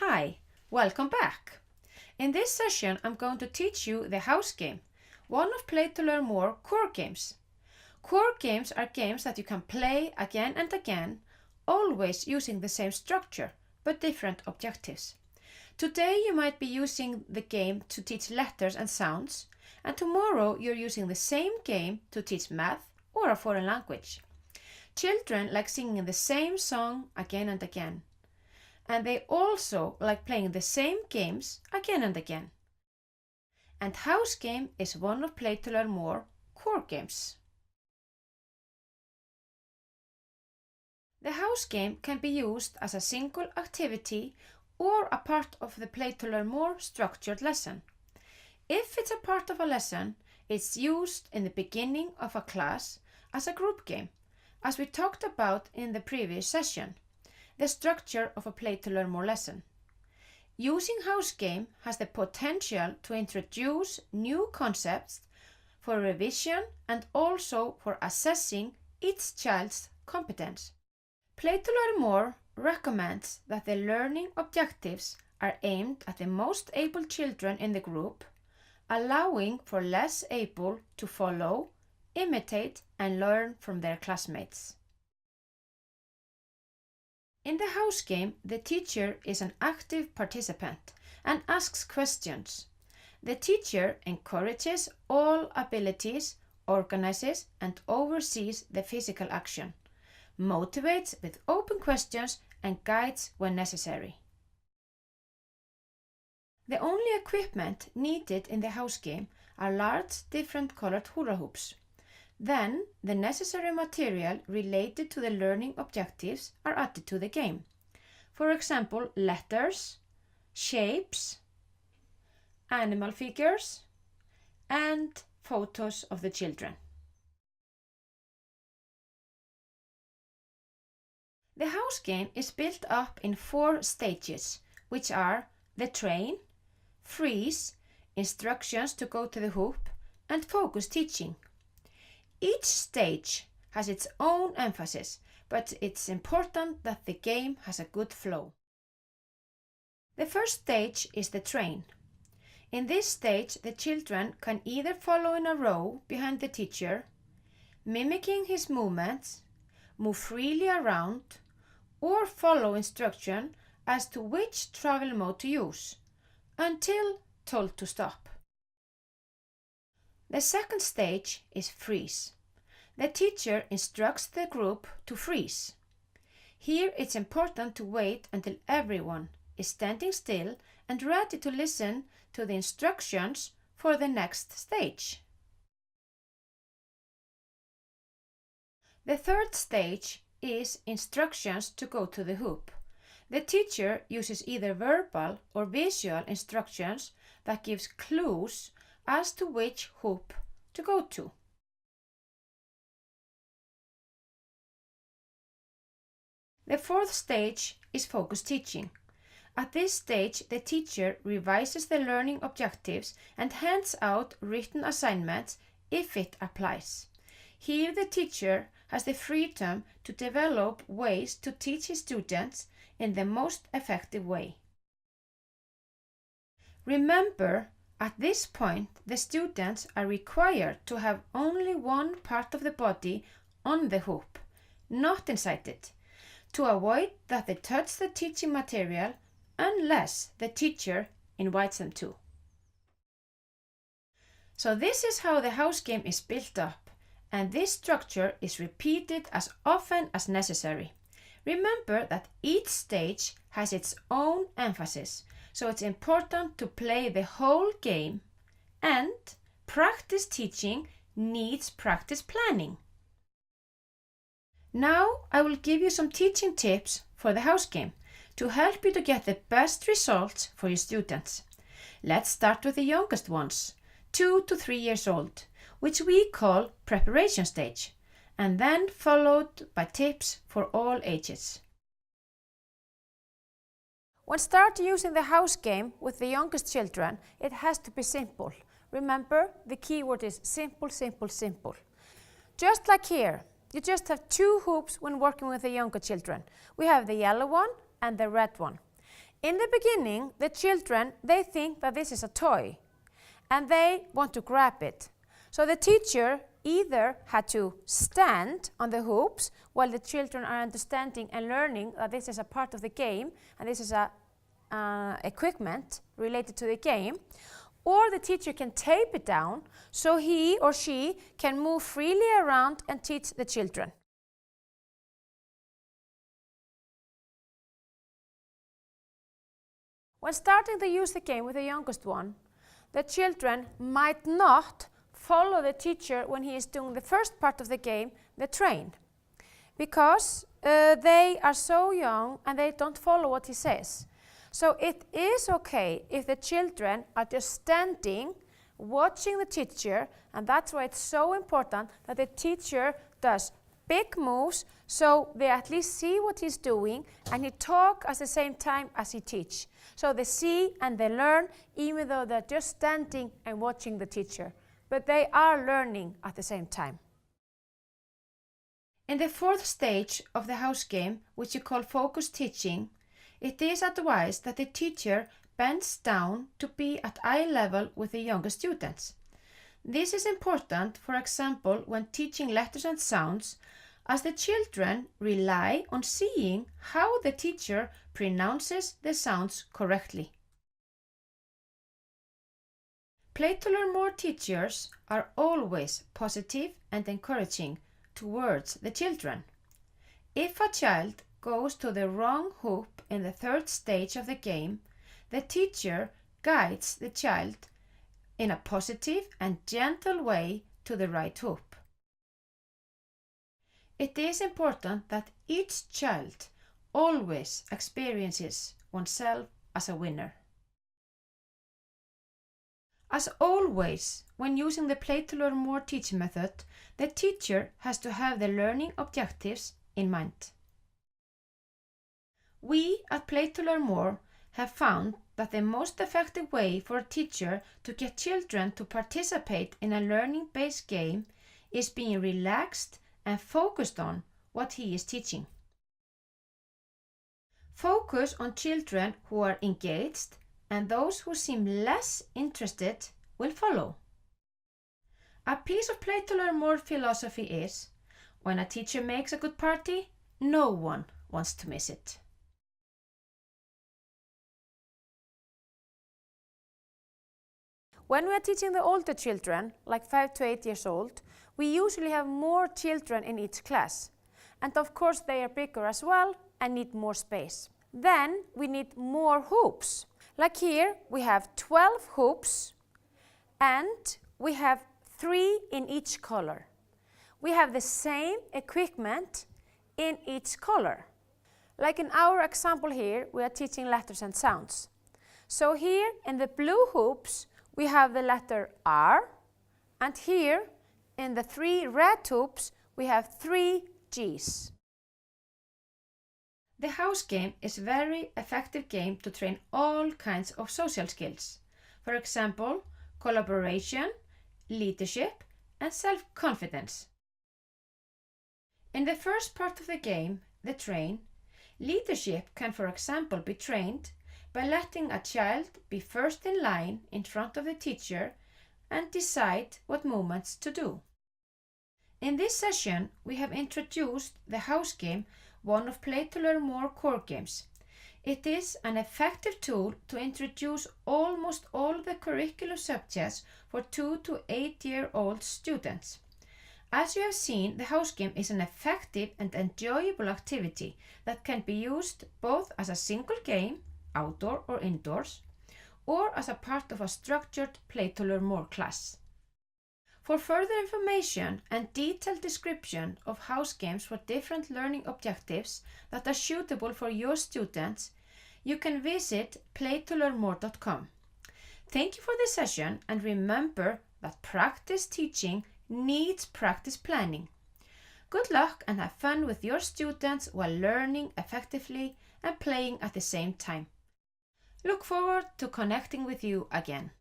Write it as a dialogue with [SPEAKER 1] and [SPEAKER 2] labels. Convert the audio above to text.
[SPEAKER 1] Hi, welcome back. In this session I'm going to teach you the house game, one of Play to Learn More core games. Core games are games that you can play again and again, always using the same structure but different objectives. Today you might be using the game to teach letters and sounds, and tomorrow you're using the same game to teach math or a foreign language. Children like singing the same song again and again. And they also like playing the same games again and again. And Housegame is one of Play to Learn More core games. The Housegame can be used as a single activity or a part of the Play to Learn More structured lesson. If it's a part of a lesson, it's used in the beginning of a class as a group game, as we talked about in the previous session. The structure of a Play to Learn More lesson. Using Housegame has the potential to introduce new concepts for revision and also for assessing each child's competence. Play to Learn More recommends that the learning objectives are aimed at the most able children in the group, allowing for less able to follow, imitate and learn from their classmates. In the Housegame, the teacher is an active participant and asks questions. The teacher encourages all abilities, organizes and oversees the physical action, motivates with open questions and guides when necessary. The only equipment needed in the Housegame are large different colored hula hoops. Then, the necessary material related to the learning objectives are added to the game. For example, letters, shapes, animal figures, and photos of the children. The Housegame is built up in 4 stages, which are the train, freeze, instructions to go to the hoop, and focus teaching. Each stage has its own emphasis, but it's important that the game has a good flow. The first stage is the train. In this stage, the children can either follow in a row behind the teacher, mimicking his movements, move freely around, or follow instruction as to which travel mode to use, until told to stop. The second stage is freeze. The teacher instructs the group to freeze. Here it's important to wait until everyone is standing still and ready to listen to the instructions for the next stage. The third stage is instructions to go to the hoop. The teacher uses either verbal or visual instructions that gives clues as to which hoop to go to. The fourth stage is focus teaching. At this stage, the teacher revises the learning objectives and hands out written assignments if it applies. Here the teacher has the freedom to develop ways to teach his students in the most effective way. Remember, at this point, the students are required to have only one part of the body on the hoop, not inside it, to avoid that they touch the teaching material unless the teacher invites them to. So this is how the Housegame is built up, and this structure is repeated as often as necessary. Remember that each stage has its own emphasis, so it's important to play the whole game, and practice teaching needs practice planning. Now I will give you some teaching tips for the Housegame to help you to get the best results for your students. Let's start with the youngest ones, 2 to 3 years old, which we call preparation stage, and then followed by tips for all ages. When start using the Housegame with the youngest children, it has to be simple. Remember, the key word is simple, simple, simple. Just like here, you just have 2 hoops when working with the younger children. We have the yellow one and the red one. In the beginning, the children, they think that this is a toy and they want to grab it. So the teacher either had to stand on the hoops while the children are understanding and learning that this is a part of the game and this is a equipment related to the game, or the teacher can tape it down so he or she can move freely around and teach the children. When starting to use the game with the youngest one, the children might not follow the teacher when he is doing the first part of the game, the train, because they are so young and they don't follow what he says. So it is okay if the children are just standing, watching the teacher, and that's why it's so important that the teacher does big moves so they at least see what he's doing and he talks at the same time as he teaches. So they see and they learn even though they're just standing and watching the teacher. But they are learning at the same time. In the fourth stage of the house game, which you call focus teaching, it is advised that the teacher bends down to be at eye level with the younger students. This is important, for example, when teaching letters and sounds, as the children rely on seeing how the teacher pronounces the sounds correctly. Play to learn more teachers are always positive and encouraging towards the children. If a child goes to the wrong hoop in the third stage of the game, the teacher guides the child in a positive and gentle way to the right hoop. It is important that each child always experiences oneself as a winner. As always, when using the Play to Learn More teaching method, the teacher has to have the learning objectives in mind. We at Play to Learn More have found that the most effective way for a teacher to get children to participate in a learning-based game is being relaxed and focused on what he is teaching. Focus on children who are engaged, and those who seem less interested will follow. A piece of Play to Learn More philosophy is, when a teacher makes a good party, no one wants to miss it. When we are teaching the older children, like 5 to 8 years old, we usually have more children in each class. And of course they are bigger as well and need more space. Then we need more hoops. Like here we have 12 hoops and we have 3 in each color. We have the same equipment in each color. Like in our example here, we are teaching letters and sounds. So here in the blue hoops we have the letter R, and here in the 3 red hoops we have 3 G's. The house game is a very effective game to train all kinds of social skills. For example, collaboration, leadership, and self-confidence. In the first part of the game, the train, leadership can, for example, be trained by letting a child be first in line in front of the teacher and decide what movements to do. In this session, we have introduced the house game, one of Play to Learn More core games. It is an effective tool to introduce almost all the curriculum subjects for 2 to 8-year-old students. As you have seen, the house game is an effective and enjoyable activity that can be used both as a single game, outdoor or indoors, or as a part of a structured Play to Learn More class. For further information and detailed description of house games for different learning objectives that are suitable for your students, you can visit playtolearnmore.com. Thank you for this session, and remember that practice teaching needs practice planning. Good luck and have fun with your students while learning effectively and playing at the same time. Look forward to connecting with you again.